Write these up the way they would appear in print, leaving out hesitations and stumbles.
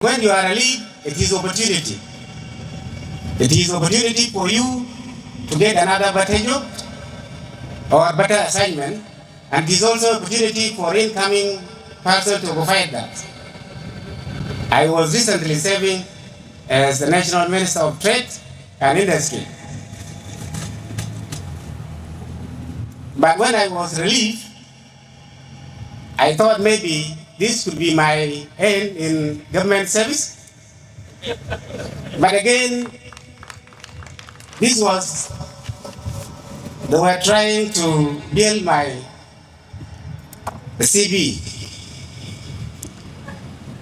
When you are a lead, it is opportunity. It is opportunity for you to get another better job or better assignment, and it is also opportunity for incoming person to provide that. I was recently serving as the National Minister of Trade and Industry. But when I was relieved, I thought maybe this could be my end in government service. But again, they were trying to build my CV.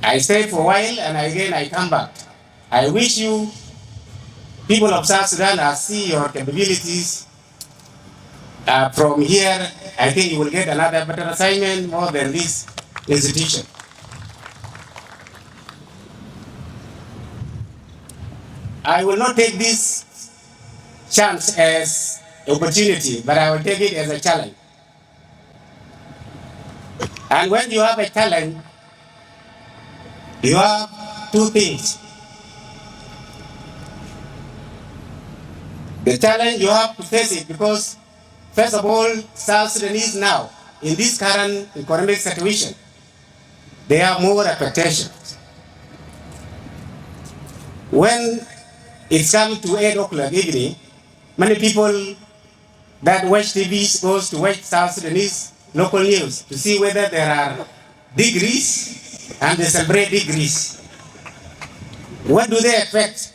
I stayed for a while and again I come back. I wish you, people of South Sudan, I see your capabilities. From here, I think you will get another better assignment more than this institution. I will not take this chance as opportunity, but I will take it as a challenge. And when you have a challenge, you have two things. The challenge, you have to face it because, first of all, South Sudanese now, in this current economic situation, they have more expectations. When it comes to 8 o'clock evening, many people that watch TV goes to watch South Sudanese local news to see whether there are degrees, and they celebrate degrees. What do they expect?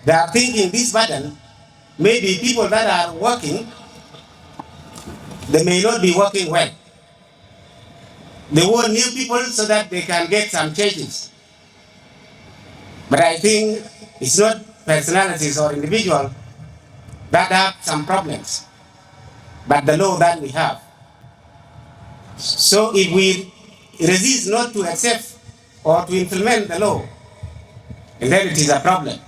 They are thinking this burden, maybe people that are working, they may not be working well. They want new people so that they can get some changes. But I think it's not personalities or individuals that have some problems, but the law that we have. So if we resist not to accept or to implement the law, and then it is a problem.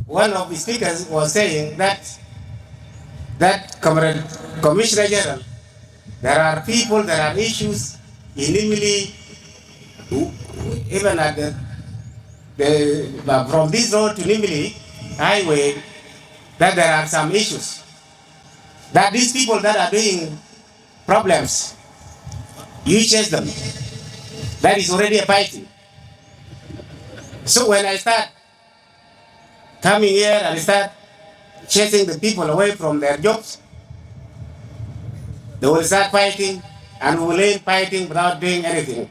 One of the speakers was saying that Commissioner General, there are people, there are issues in Nimili, even at from this road to Nimili highway, that there are some issues. That these people that are doing problems, you chase them. That is already a fighting. So when I start coming here and start chasing the people away from their jobs, they will start fighting and we will end fighting without doing anything.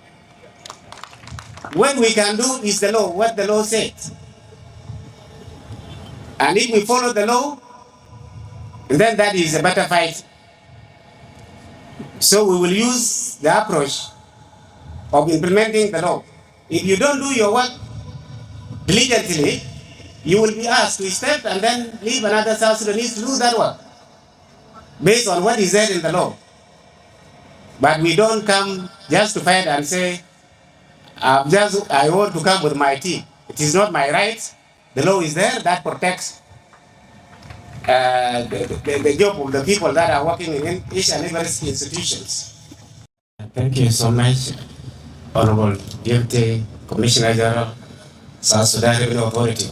What we can do is the law, what the law says. And if we follow the law, then that is a better fight. So we will use the approach of implementing the law. If you don't do your work diligently, you will be asked to step and then leave another South Sudanese to do that work based on what is there in the law. But we don't come just to fight and say, I want to come with my team. It is not my right. The law is there that protects the job of the people that are working in each and every institutions. Thank you so much, Honorable Deputy Commissioner General, South Sudan Revenue Authority.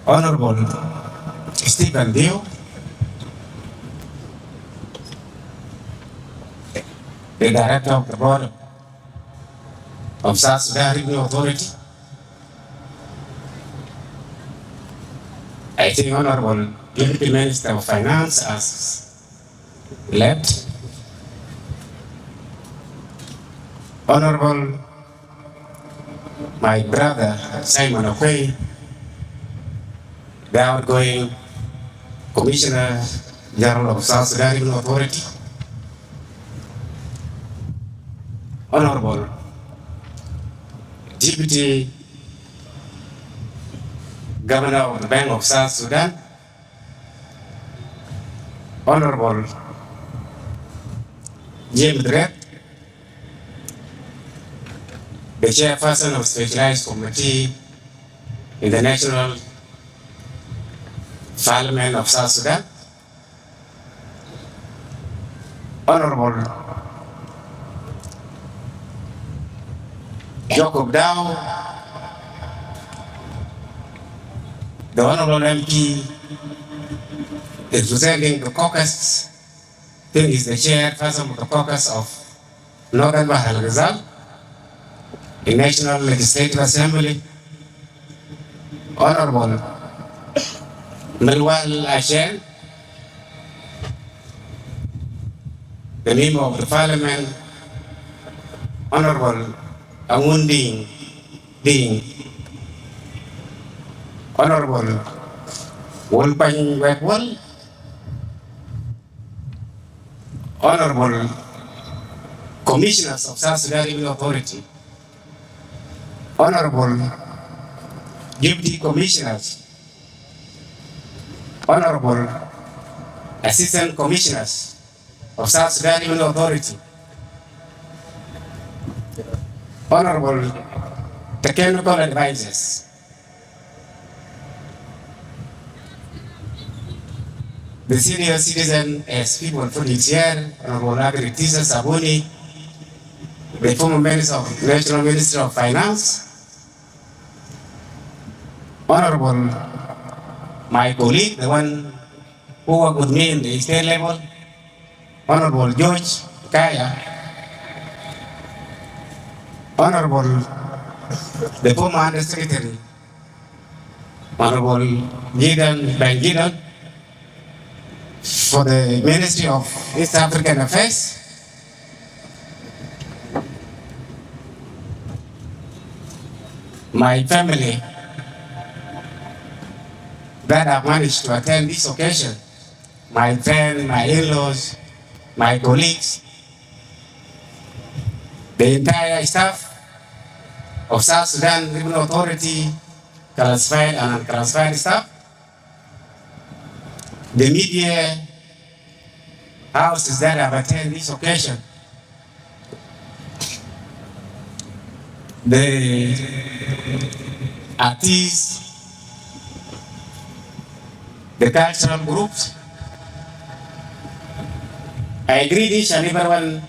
Honorable Stephen Dio, the Director of the Board of South Sudan Revenue Authority. I think Honorable Deputy Minister of Finance has left. Honorable my brother Simon Akuei, the outgoing Commissioner-General of South Sudan Revenue Authority. Honorable Deputy Governor of the Bank of South Sudan, Honorable James Dredd, the Chairperson of Specialized Committee in the National Parliament of South Sudan, Honorable Jacob Dow, the Honorable MP representing the caucus, I think is the chairperson of the caucus of Northern Bahr el Ghazal, the National Legislative Assembly, Honorable Melwal Ashen, the member of the Parliament, Honorable Anyuon Deng, Honorable Wolpany Wekwal, Honorable Commissioners of South Sudan Revenue Authority, Honorable Deputy Commissioners, Honorable Assistant Commissioners of South Sudan Revenue Authority, Honorable Technical Advisors, the senior citizen as people from here, Honorable Predecessor Sabuni, the former Minister of National Ministry of Finance, Honorable my colleague, the one who worked with me in the state level, Honorable George Kaya, Honorable the former Undersecretary, Honorable Gideon Bangidan, for the Ministry of East African Affairs, my family that have managed to attend this occasion, my friends, my in-laws, my colleagues, the entire staff of South Sudan Revenue Authority, classified and unclassified staff, the media houses that have attended this occasion, the artists, the cultural groups. I greet each and everyone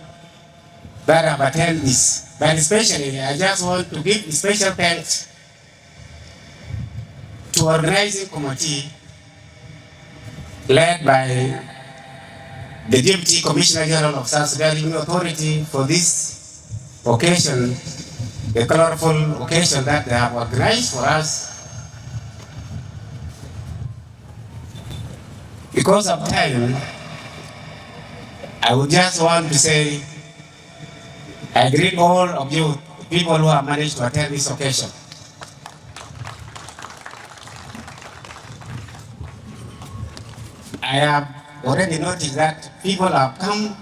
that have attended this, but especially I just want to give special thanks to organizing committee led by the Deputy Commissioner General of South Sudan Revenue Authority for this occasion, the colorful occasion that they have organized for us. Because of time, I would just want to say, I greet all of you, people who have managed to attend this occasion. I have already noticed that people have come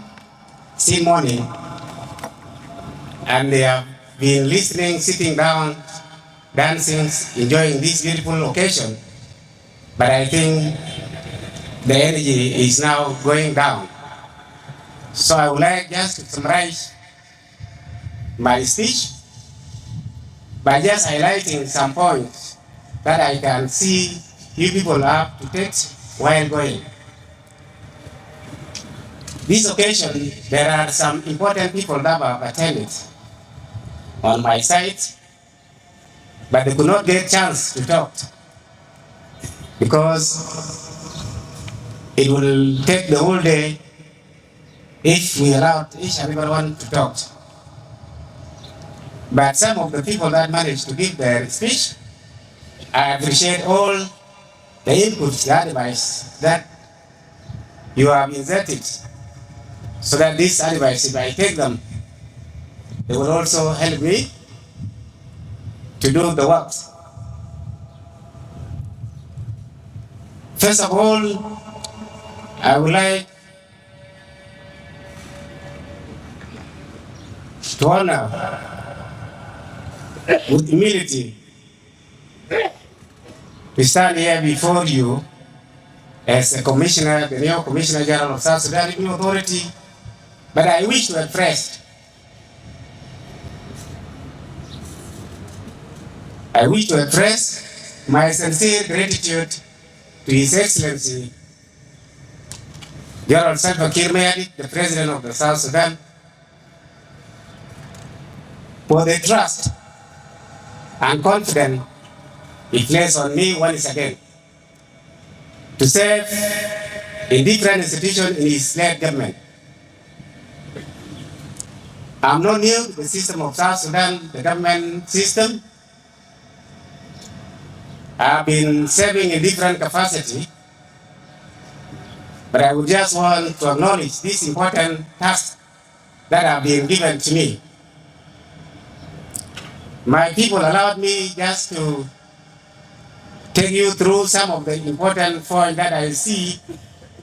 since morning and they have been listening, sitting down, dancing, enjoying this beautiful occasion. But I think the energy is now going down. So I would like just to summarize my speech by just highlighting some points that I can see you people have to take while going. This occasion, there are some important people that have attended on my side, but they could not get a chance to talk because it will take the whole day if we allowed each and everyone to talk. But some of the people that managed to give their speech, I appreciate all the inputs, the advice that you have inserted, so that this advice, if I take them, they will also help me to do the work. First of all, I would like to honor with humility to stand here before you as a commissioner, the new Commissioner General of South Sudan Revenue Authority. But I wish to express my sincere gratitude to His Excellency General Salva, the President of the South Sudan, for the trust and confidence it placed on me once again to serve in different institutions in his led government. I'm not new to the system of South Sudan, the government system. I've been serving in different capacity, but I would just want to acknowledge this important task that have been given to me. My people allowed me just to take you through some of the important points that I see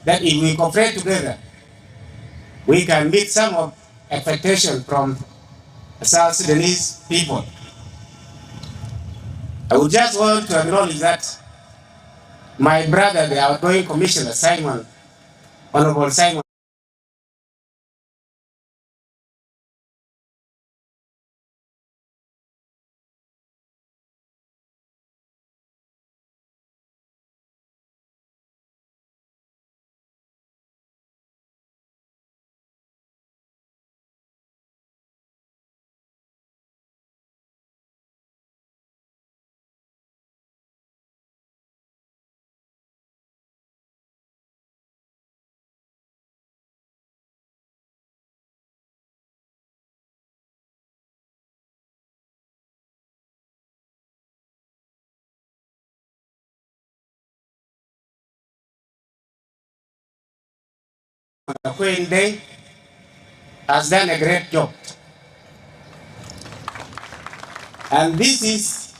that if we cooperate together, we can meet some of expectations from South Sudanese people. I would just want to acknowledge that my brother, the outgoing Commissioner Simon, Honorable Simon Akuei Deng has done a great job. And this is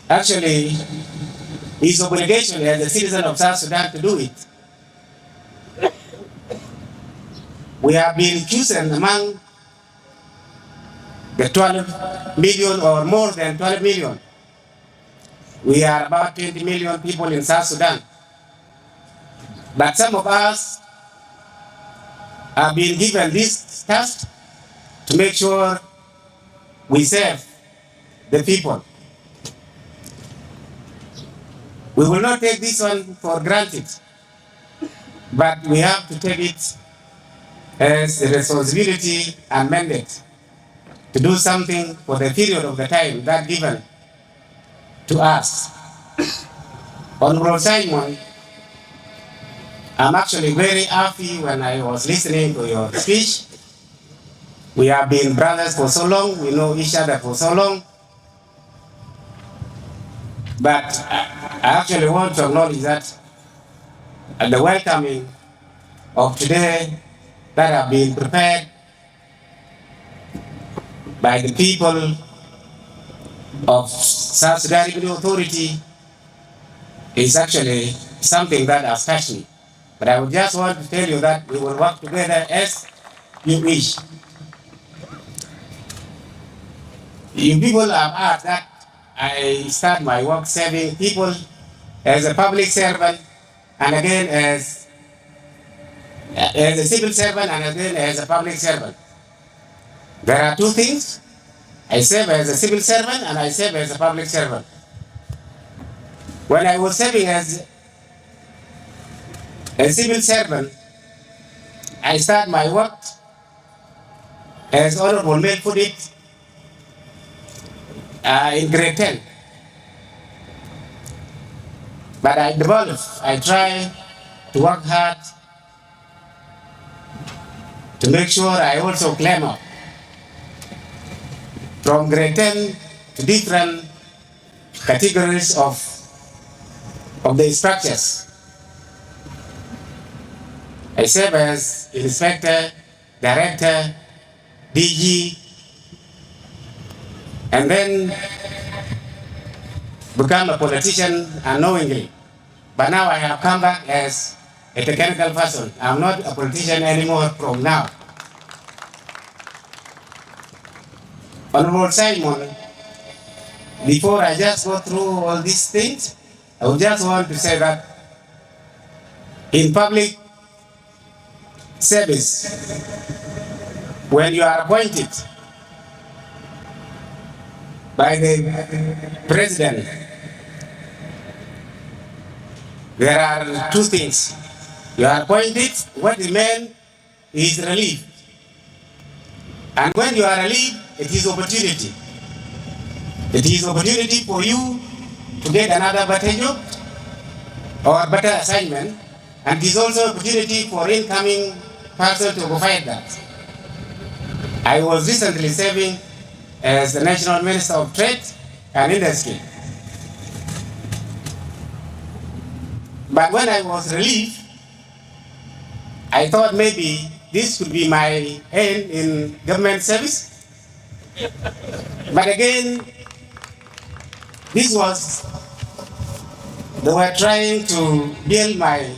actually his obligation as a citizen of South Sudan to do it. We have been chosen among the 12 million or more than 12 million. We are about 20 million people in South Sudan. But some of us have been given this task to make sure we serve the people. We will not take this one for granted, but we have to take it as a responsibility and mandate to do something for the period of the time that given to us. Honorable Simon, I'm actually very happy when I was listening to your speech. We have been brothers for so long, we know each other for so long. But I actually want to acknowledge that at the welcoming of today that have been prepared by the people of South Sudan Revenue Authority is actually something that has touched me. But I would just want to tell you that we will work together as you wish. You people have asked that I start my work serving people as a public servant and again as a civil servant and again as a public servant. There are two things. I serve as a civil servant and I serve as a public servant. When I was serving as a civil servant, I start my work as Honorable Mel put it in grade 10. But I develop, I try to work hard to make sure I also climb up from grade 10 to different categories of the structures. I serve as inspector, director, DG, and then become a politician unknowingly. But now I have come back as a technical person. I'm not a politician anymore from now. Honorable Simon, before I just go through all these things, I would just want to say that in public service, when you are appointed by the president, there are two things. You are appointed, what remains is relief. And when you are relieved, it is opportunity. It is an opportunity for you to get another better job or better assignment, and it is also an opportunity for incoming person to provide that. I was recently serving as the National Minister of Trade and Industry. But when I was relieved, I thought maybe this could be my end in government service. But again, they were trying to build my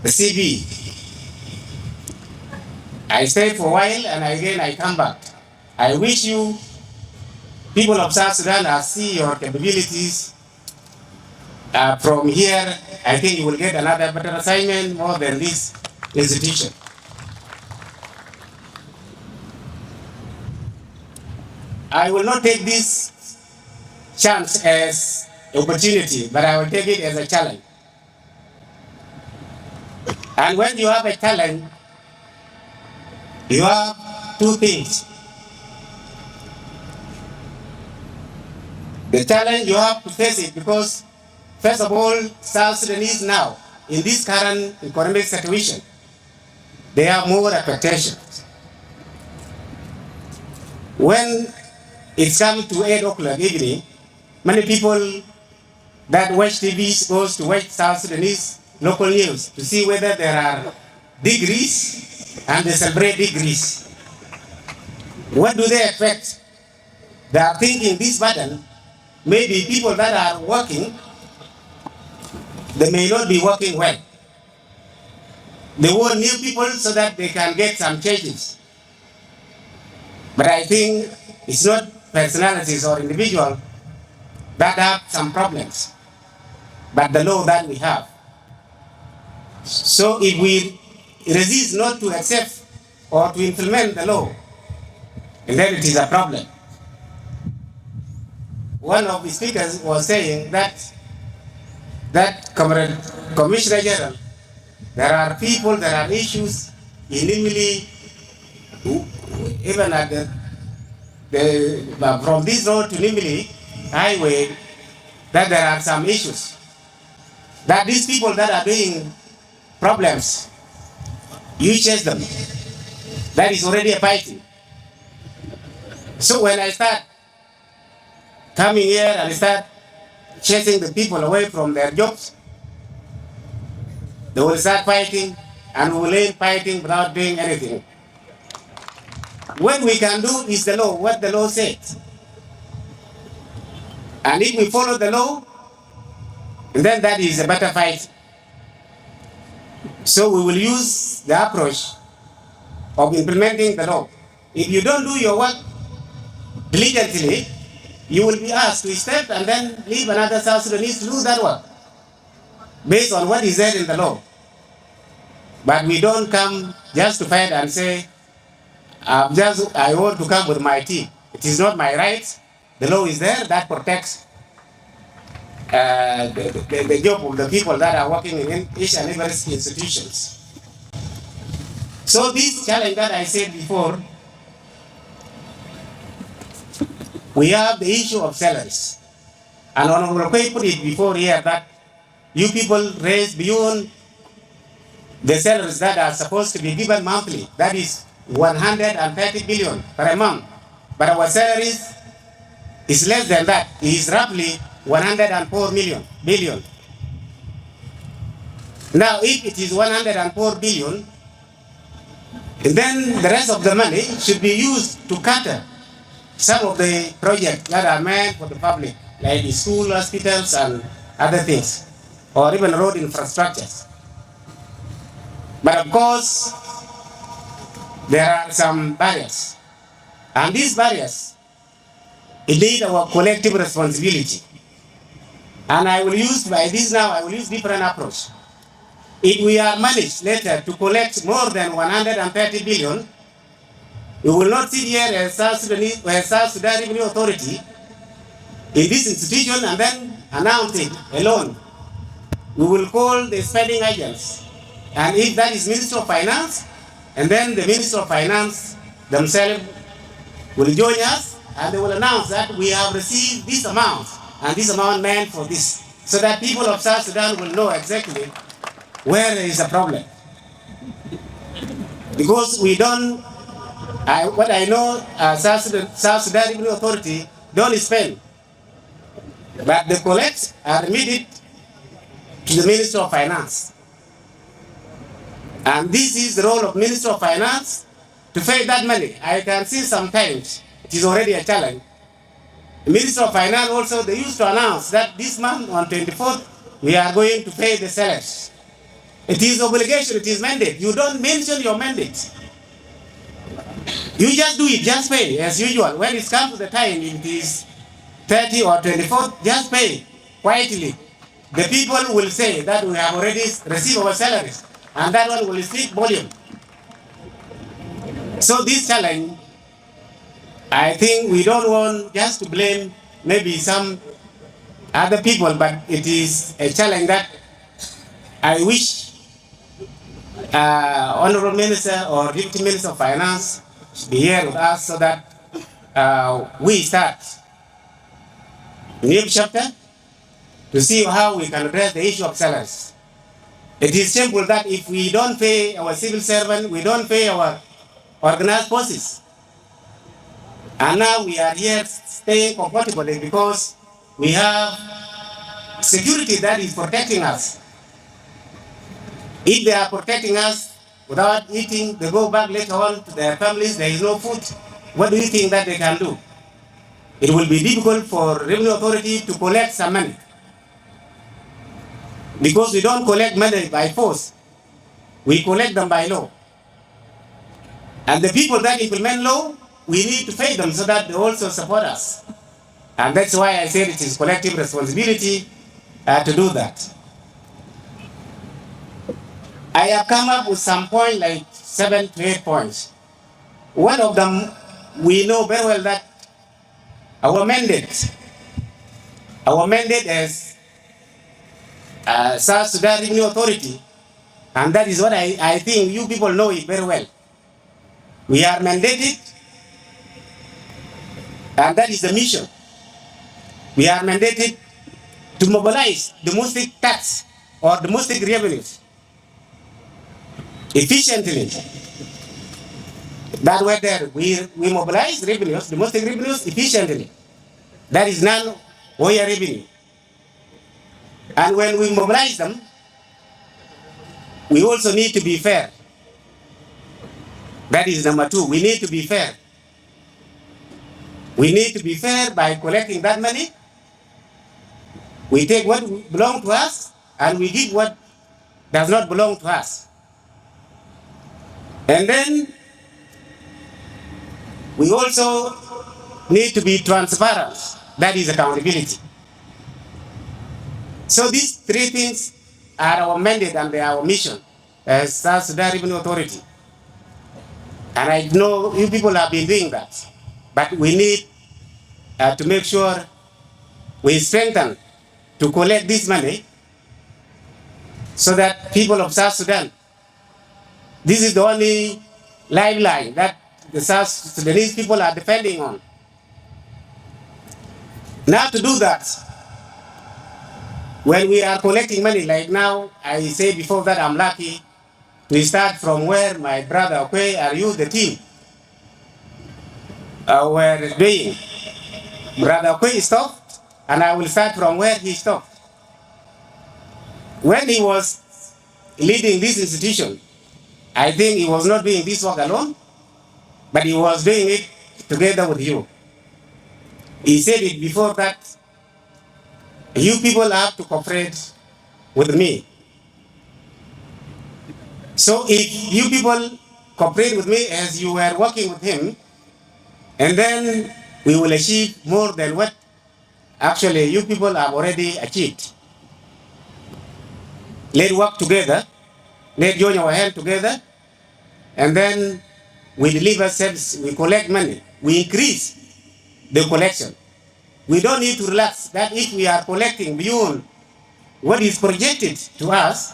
CV. I stayed for a while and again I come back. I wish you, people of South Sudan, I see your capabilities. From here, I think you will get another better assignment more than this institution. I will not take this chance as opportunity, but I will take it as a challenge. And when you have a challenge, you have two things. The challenge, you have to face it because, first of all, South Sudanese now, in this current economic situation, they have more expectations. When it comes to 8 o'clock evening, many people that watch TV goes to watch South Sudanese local news to see whether there are degrees, and they celebrate degrees. What do they expect? They are thinking this burden, maybe people that are working, they may not be working well. They want new people so that they can get some changes. But I think it's not personalities or individuals that have some problems, but the law that we have. So if we resist not to accept or to implement the law, then it is a problem. One of the speakers was saying that Commissioner General, there are people, there are issues in Nimili, even at from this road to Nimili highway, that there are some issues. That these people that are doing problems, you chase them. That is already a fighting. So when I start coming here and start chasing the people away from their jobs, they will start fighting and we will end fighting without doing anything. What we can do is the law, what the law says. And if we follow the law, then that is a better fight. So we will use the approach of implementing the law. If you don't do your work diligently, you will be asked to step and then leave another South Sudanese to do that work based on what is said in the law. But we don't come just to fight and say, I want to come with my team. It is not my right. The law is there that protects the job of the people that are working in each and every institutions. So this challenge that I said before, we have the issue of salaries. And Honorable Akuei put it before here that you people raise beyond the salaries that are supposed to be given monthly. That is 130 billion per month. But our salaries is less than that. It is roughly 104 billion. Now, if it is 104 billion, then the rest of the money should be used to cater some of the projects that are meant for the public, like the school, hospitals, and other things, or even road infrastructures. But of course, there are some barriers. And these barriers, it need our collective responsibility. And I will use, by this now, I will use different approach. If we are managed later to collect more than 130 billion, we will not sit here as South Sudan Revenue Authority in this institution and then announce it alone. We will call the spending agents. And if that is Minister of Finance, and then the Minister of Finance themselves will join us and they will announce that we have received this amount, and this amount meant for this, so that people of South Sudan will know exactly where there is a problem. Because we don't, what I know, South Sudan Revenue Authority don't spend, but the collect are remitted to the Minister of Finance. And this is the role of Minister of Finance to pay that money. I can see sometimes it is already a challenge. The Minister of Finance also, they used to announce that this month on 24th, we are going to pay the salaries. It is obligation, it is mandate. You don't mention your mandate. You just do it, just pay as usual. When it comes to the time, if it is 30 or 24th, just pay quietly. The people will say that we have already received our salaries, and that one will speak volume. So this challenge, I think we don't want just to blame maybe some other people, but it is a challenge that I wish Honorable Minister or Deputy Minister of Finance should be here with us so that we start a new chapter to see how we can address the issue of salaries. It is simple that if we don't pay our civil servant, we don't pay our organized forces. And now we are here staying comfortably because we have security that is protecting us. If they are protecting us without eating, they go back later on to their families, there is no food. What do you think that they can do? It will be difficult for Revenue Authority to collect some money. Because we don't collect money by force, we collect them by law. And the people that implement law, we need to pay them so that they also support us. And that's why I said it is collective responsibility to do that. I have come up with some points, like 7 to 8 points. One of them, we know very well that our mandate as South Sudan Revenue Authority, and that is what I think you people know it very well. We are mandated, and that is the mission. We are mandated to mobilize domestic tax or domestic revenues efficiently. That way there, we mobilize revenues, domestic revenues efficiently. That is non-oil revenue. And when we mobilize them, we also need to be fair. That is number 2. We need to be fair. We need to be fair by collecting that money. We take what belongs to us and we give what does not belong to us. And then we also need to be transparent. That is accountability. So these 3 things are our mandate and they are our mission as South Sudan Revenue Authority. And I know you people have been doing that. But we need to make sure we strengthen to collect this money so that people of South Sudan, this is the only lifeline that the South Sudanese people are depending on. Now to do that, when we are collecting money, like now, I say before that I'm lucky to start from where my brother Akuei and you, the team, were doing. Brother Akuei stopped, and I will start from where he stopped. When he was leading this institution, I think he was not doing this work alone, but he was doing it together with you. He said it before that you people have to cooperate with me. So if you people cooperate with me as you were working with him, and then we will achieve more than what actually you people have already achieved. Let's work together, let's join our hands together, and then we deliver service, we collect money, we increase the collection. We don't need to relax that if we are collecting beyond what is projected to us,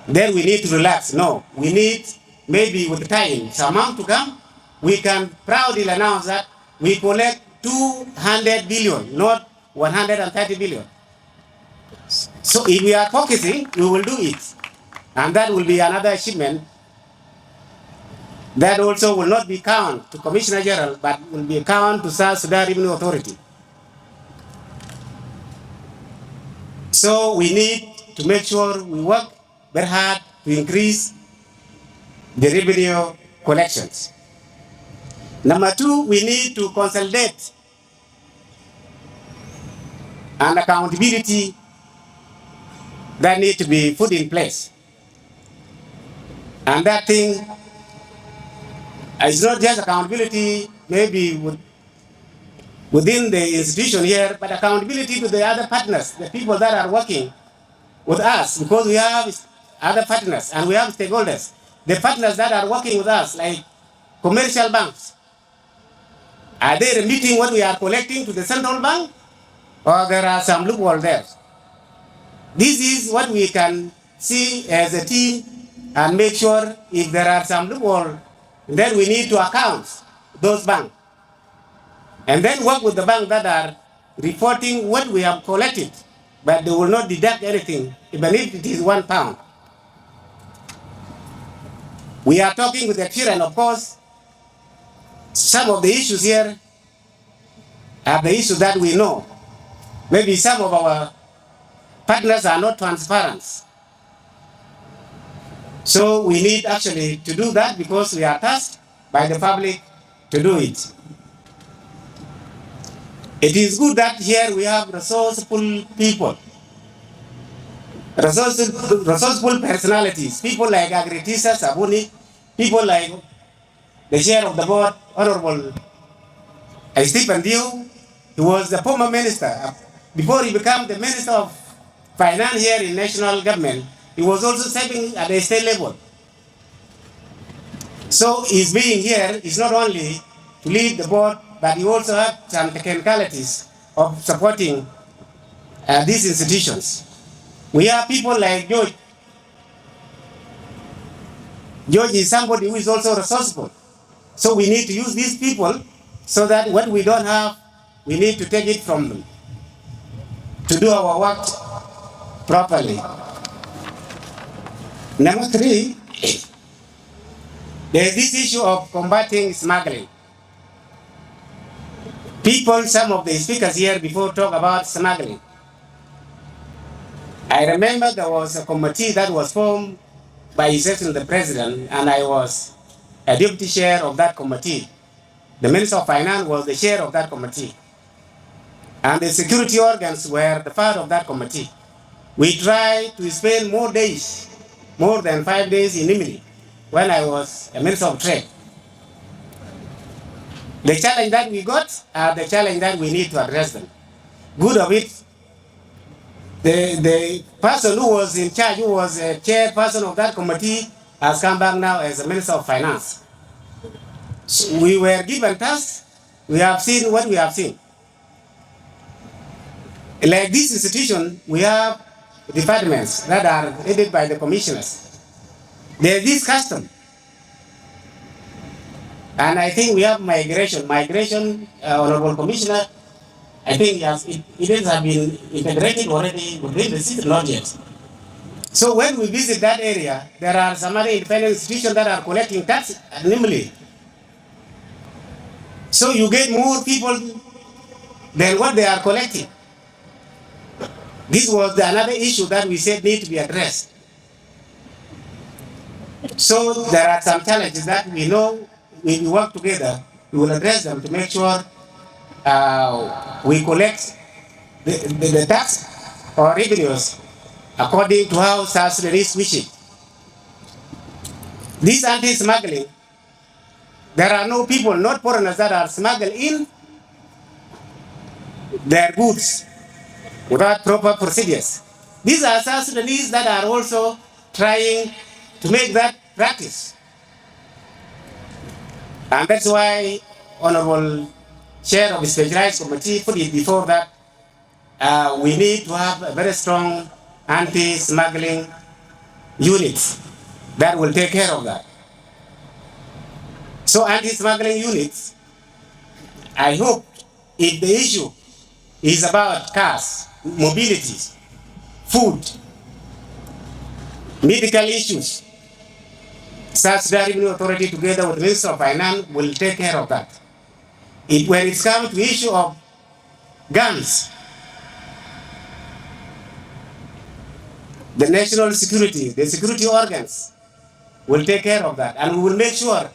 then we need to relax. No, we need maybe with time, some amount to come, we can proudly announce that we collect 200 billion, not 130 billion. So if we are focusing, we will do it. And that will be another achievement that also will not be count to Commissioner General, but will be count to South Sudan Revenue Authority. So we need to make sure we work very hard to increase the revenue collections. Number two, we need to consolidate an accountability that need to be put in place. And that thing is not just accountability maybe within the institution here, but accountability to the other partners, the people that are working with us, because we have other partners and we have stakeholders. The partners that are working with us, like commercial banks, are they remitting what we are collecting to the central bank, or there are some loopholes there? This is what we can see as a team and make sure if there are some loopholes, then we need to account those banks. And then work with the banks that are reporting what we have collected, but they will not deduct anything, even if it is £1. We are talking with the children, of course. Some of the issues here are the issues that we know. Maybe some of our partners are not transparent. So we need actually to do that because we are tasked by the public to do it. It is good that here we have resourceful people, resourceful personalities, people like Agritisa Sabuni, people like the chair of the board, Honorable Stephen Dio. He was the former minister. Before he became the Minister of Finance here in national government, he was also serving at the state level. So his being here is not only to lead the board, but he also has some technicalities of supporting these institutions. We have people like George. George is somebody who is also resourceful. So we need to use these people so that what we don't have, we need to take it from them to do our work properly. Number three, there is this issue of combating smuggling. People, some of the speakers here before talk about smuggling. I remember there was a committee that was formed by His Excellency the President, and I was a deputy chair of that committee. The Minister of Finance was the chair of that committee. And the security organs were the part of that committee. We tried to spend more days, more than 5 days in Nimili, when I was a Minister of Trade. The challenge that we got are the challenge that we need to address them. Good of it, the person who was in charge, who was a chairperson of that committee, has come back now as a Minister of Finance. So we were given tasks, we have seen what we have seen. Like this institution, we have departments that are headed by the commissioners. There is this custom. And I think we have migration. Honorable Commissioner, I think it has been integrated already within the system, not yet. So when we visit that area, there are some other independent institutions that are collecting tax annually. So you get more people than what they are collecting. This was another issue that we said need to be addressed. So there are some challenges that we know when we work together, we will address them to make sure we collect the tax or revenues according to how South Sudanese wish it. This anti-smuggling, there are no people, not foreigners, that are smuggled in their goods without proper procedures. These are South Sudanese that are also trying to make that practice. And that's why Honorable Chair of the Specialized Committee put it before that we need to have a very strong anti-smuggling unit that will take care of that. So anti-smuggling units I hope if the issue is about cars, mobility, food, medical issues, South Sudan Revenue Authority together with the Minister of Finance will take care of that. When it comes to the issue of guns, the national security, the security organs will take care of that. And we will make sure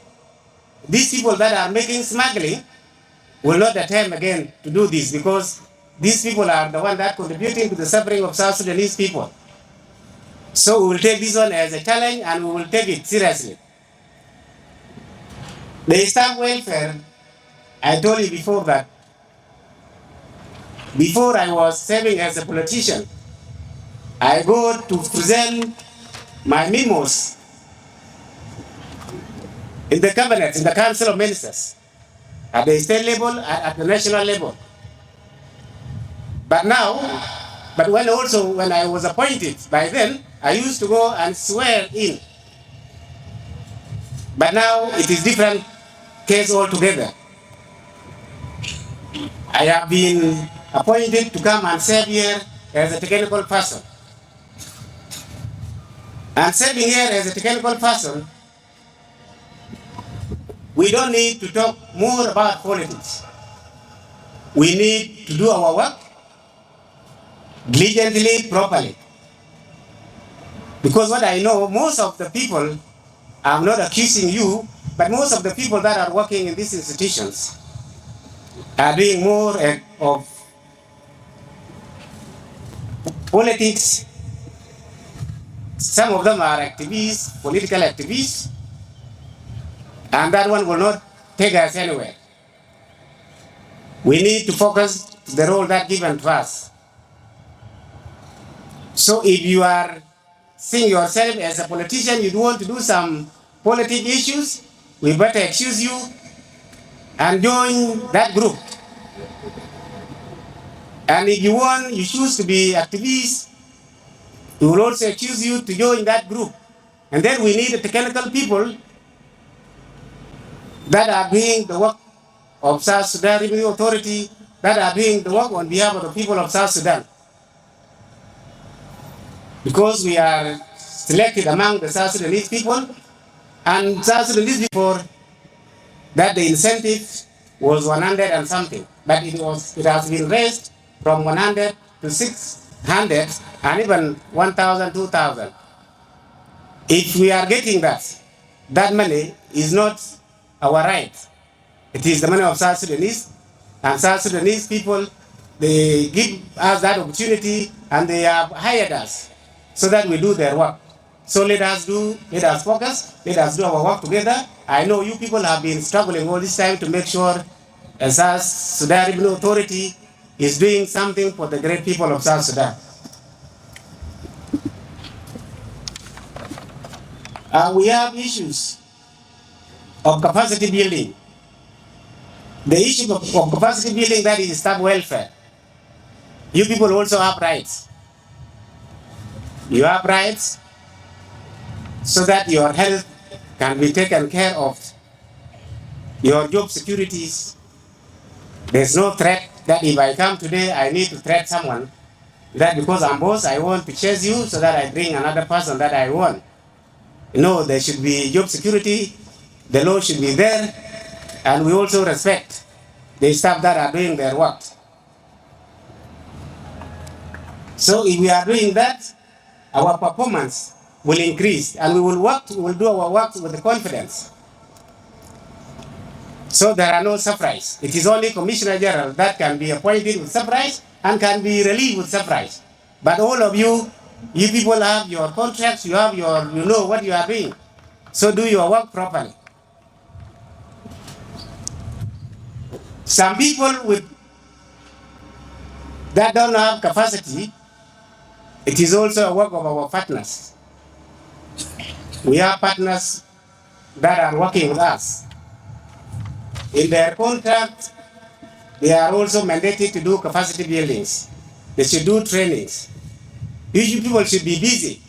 these people that are making smuggling will not attempt again to do this, because these people are the ones that contributing to the suffering of South Sudanese people. So we will take this one as a challenge and we will take it seriously. The staff welfare, I told you before that, before I was serving as a politician, I go to present my memos in the cabinet, in the council of ministers, at the state level and at the national level. But now, when I was appointed, by then, I used to go and swear in. But now it is different case altogether. I have been appointed to come and serve here as a technical person. And serving here as a technical person, we don't need to talk more about politics. We need to do our work diligently, properly. Because what I know, most of the people, I'm not accusing you, but most of the people that are working in these institutions are doing more of politics. Some of them are activists, political activists, and that one will not take us anywhere. We need to focus the role that given to us. So if you are seeing yourself as a politician, you want to do some political issues, we better excuse you and join that group. And if you choose to be activists, we will also choose you to join that group. And then we need the technical people that are doing the work of South Sudan Revenue Authority, that are doing the work on behalf of the people of South Sudan. Because we are selected among the South Sudanese people, and South Sudanese people, that the incentive was 100 and something, but it has been raised from 100 to 600 and even 1,000, 2,000. If we are getting that money is not our right. It is the money of South Sudanese, and South Sudanese people, they give us that opportunity and they have hired us so that we do their work. So let us focus, let us do our work together. I know you people have been struggling all this time to make sure South Sudan Revenue Authority is doing something for the great people of South Sudan. We have issues of capacity building. The issue of capacity building, that is staff welfare. You people also have rights. You have rights so that your health can be taken care of. Your job securities. There's no threat that if I come today, I need to threat someone. That because I'm boss, I want to chase you so that I bring another person that I want. No, there should be job security. The law should be there. And we also respect the staff that are doing their work. So if we are doing that, our performance will increase and we will do our work with confidence. So there are no surprise. It is only Commissioner General that can be appointed with surprise and can be relieved with surprise. But all of you people have your contracts, you know what you are doing. So do your work properly. Some people that don't have capacity, it is also a work of our partners. We have partners that are working with us. In their contract, they are also mandated to do capacity buildings. They should do trainings. You people should be busy,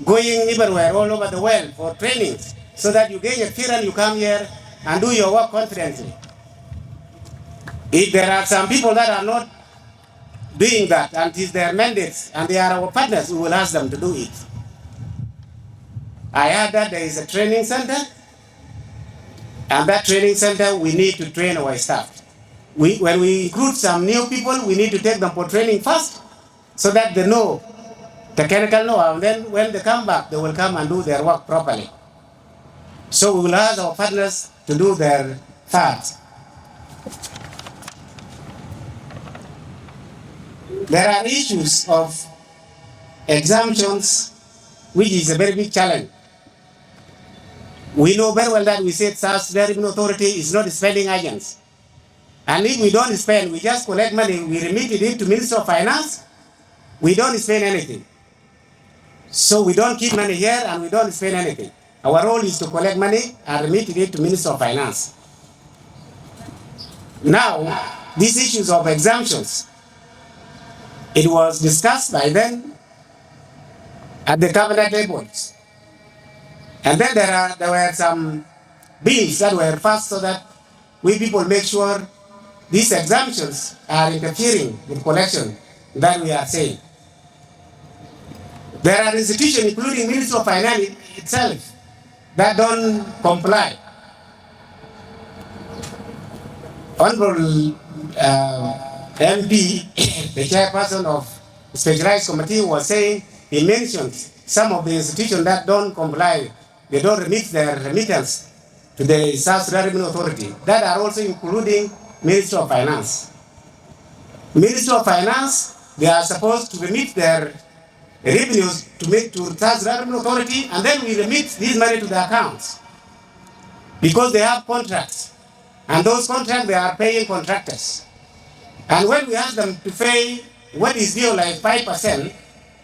going everywhere all over the world for trainings, so that you gain experience, you come here and do your work confidently. If there are some people that are not doing that and it is their mandates and they are our partners, we will ask them to do it. I heard that there is a training center, and that training center we need to train our staff. When we recruit some new people, we need to take them for training first so that they know technical know, and then when they come back, they will come and do their work properly. So we will ask our partners to do their part. There are issues of exemptions, which is a very big challenge. We know very well that we said South Sudan Revenue Authority is not spending agents. And if we don't spend, we just collect money, we remit it to Minister of Finance, we don't spend anything. So we don't keep money here and we don't spend anything. Our role is to collect money and remit it to Minister of Finance. Now, these issues of exemptions, it was discussed by then at the cabinet tables. And then there were some bills that were passed so that we people make sure these exemptions are interfering with collection that we are saying. There are institutions, including Ministry of Finance itself, that don't comply. Honorable MP, the chairperson of the Specialized Committee, was saying, he mentioned some of the institutions that don't comply, they don't remit their remittance to the South Sudan Revenue Authority. That are also including Ministry of Finance. Ministry of Finance, they are supposed to remit their revenues to South Sudan Revenue Authority, and then we remit this money to the accounts. Because they have contracts. And those contracts, they are paying contractors. And when we ask them to pay what is due, like 5%,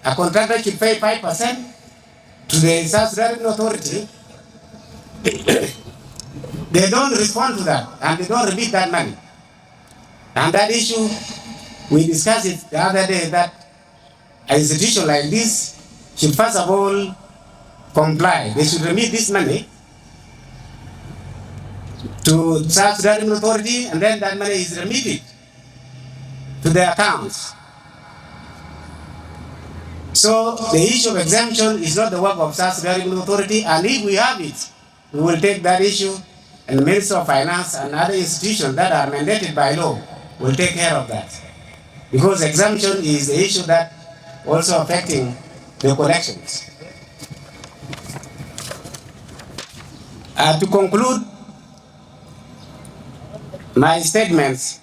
a contractor should pay 5% to the South Sudan Revenue Authority, they don't respond to that, and they don't remit that money. And that issue, we discussed it the other day, that an institution like this should first of all comply. They should remit this money to South Sudan Revenue Authority, and then that money is remitted to their accounts. So the issue of exemption is not the work of South Sudan Revenue Authority, and if we have it, we will take that issue, and the Minister of Finance and other institutions that are mandated by law will take care of that. Because exemption is the issue that also affecting the collections. To conclude my statements,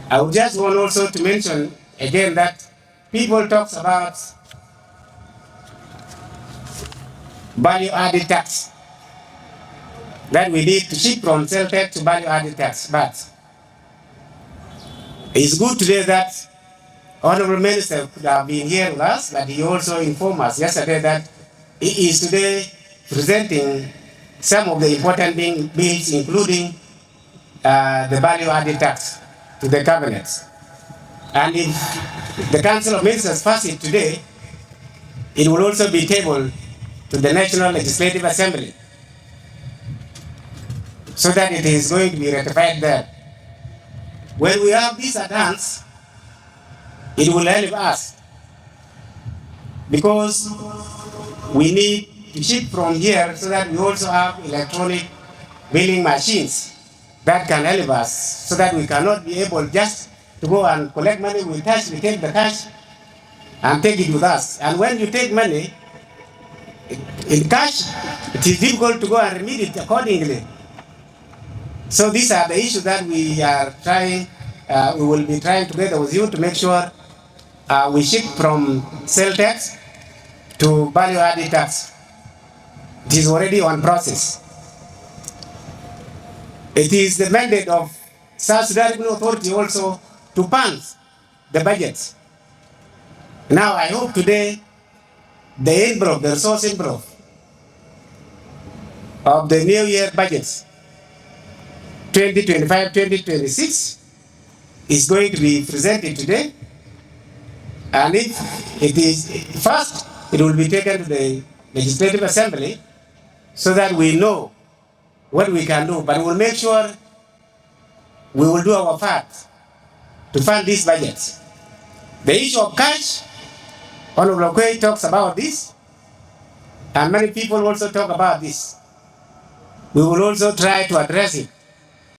I would just want also to mention again that people talk about value-added tax, that we need to shift from sales tax to value-added tax. But it's good today that Honorable Minister could have been here with us, but he also informed us yesterday that he is today presenting some of the important bills, including the value-added tax to the cabinet. And if the Council of Ministers pass it today, it will also be tabled to the National Legislative Assembly, so that it is going to be ratified there. When we have this advance, it will help us, because we need to shift from here so that we also have electronic billing machines that can help us, so that we cannot be able just to go and collect money with cash. We take the cash and take it with us. And when you take money in cash, it is difficult to go and remit it accordingly. So these are the issues that we are trying, we will be trying together with you to make sure we shift from sales tax to value-added tax. It is already on process. It is the mandate of South Sudan Revenue Authority also to fund the budgets. Now I hope today the envelope, the resource envelope of the new year budgets 2025-2026 is going to be presented today. And if it is first, it will be taken to the Legislative Assembly so that we know what we can do. But we'll make sure we will do our part to fund this budget. The issue of cash, Honorable Akuei talks about this, and many people also talk about this. We will also try to address it